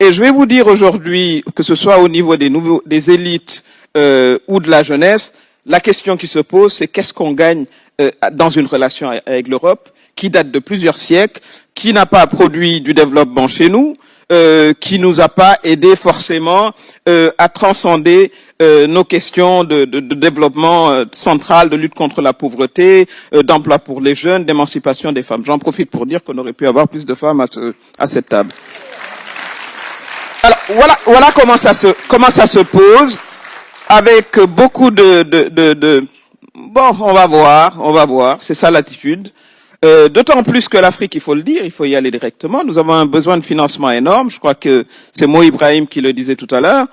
Et je vais vous dire aujourd'hui, que ce soit au niveau des élites ou de la jeunesse, la question qui se pose, c'est qu'est-ce qu'on gagne dans une relation avec l'Europe, qui date de plusieurs siècles, qui n'a pas produit du développement chez nous, qui nous a pas aidé forcément à transcender nos questions de développement central, de lutte contre la pauvreté, d'emploi pour les jeunes, d'émancipation des femmes. J'en profite pour dire qu'on aurait pu avoir plus de femmes à cette table. Alors voilà comment ça se pose, avec beaucoup bon, on va voir, c'est ça l'attitude. D'autant plus que l'Afrique, il faut le dire, il faut y aller directement. Nous avons un besoin de financement énorme. Je crois que c'est Mo Ibrahim qui le disait tout à l'heure.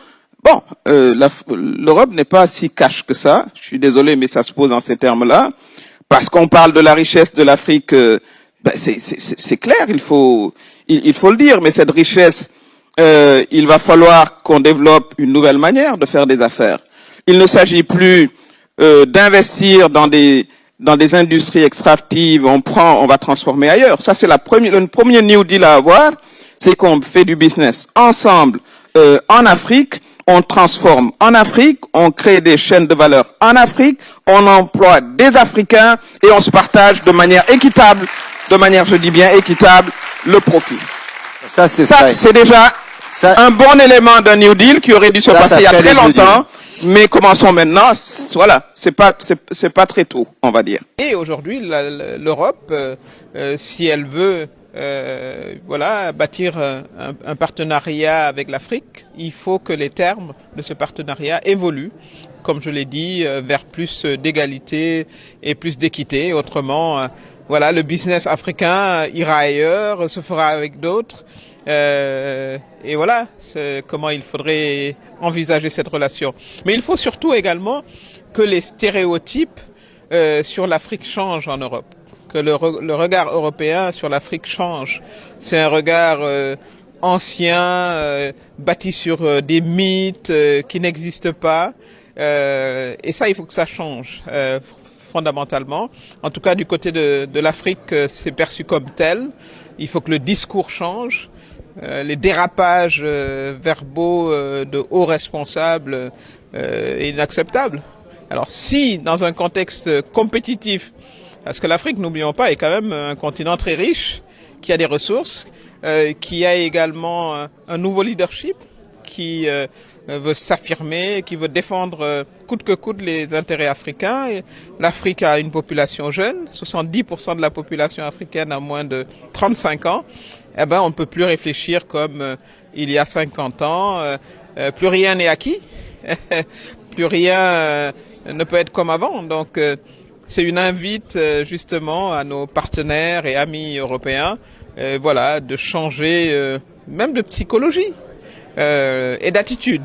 Bon, l'Europe n'est pas si cash que ça. Je suis désolé, mais ça se pose en ces termes-là. Parce qu'on parle de la richesse de l'Afrique, c'est clair, il faut le dire. Mais cette richesse, il va falloir qu'on développe une nouvelle manière de faire des affaires. Il ne s'agit plus d'investir dans des industries extractives, on va transformer ailleurs. Ça, c'est le premier New Deal à avoir, c'est qu'on fait du business ensemble en Afrique, on transforme en Afrique, on crée des chaînes de valeur en Afrique, on emploie des Africains et on se partage de manière équitable, je dis bien équitable, le profit. Ça, c'est déjà un bon élément d'un New Deal qui aurait dû se passer il y a très longtemps. Mais commençons maintenant, voilà, c'est pas très tôt, on va dire. Et aujourd'hui, l'Europe, si elle veut, voilà, bâtir un partenariat avec l'Afrique, il faut que les termes de ce partenariat évoluent, comme je l'ai dit, vers plus d'égalité et plus d'équité. Autrement, voilà, le business africain ira ailleurs, se fera avec d'autres. Et voilà comment il faudrait envisager cette relation. Mais il faut surtout également que les stéréotypes sur l'Afrique changent en Europe, que le regard européen sur l'Afrique change. C'est un regard ancien, bâti sur des mythes qui n'existent pas, et ça, il faut que ça change fondamentalement. En tout cas, du côté de l'Afrique, c'est perçu comme tel. Il faut que le discours change. Les dérapages verbaux de hauts responsables est inacceptable. Alors si, dans un contexte compétitif, parce que l'Afrique, n'oublions pas, est quand même un continent très riche, qui a des ressources, qui a également un nouveau leadership, qui veut s'affirmer, qui veut défendre coûte que coûte les intérêts africains. L'Afrique a une population jeune, 70% de la population africaine a moins de 35 ans. Eh ben, on ne peut plus réfléchir comme il y a 50 ans. Plus rien n'est acquis. Plus rien ne peut être comme avant. Donc, c'est une invite justement à nos partenaires et amis européens, voilà, de changer même de psychologie et d'attitude.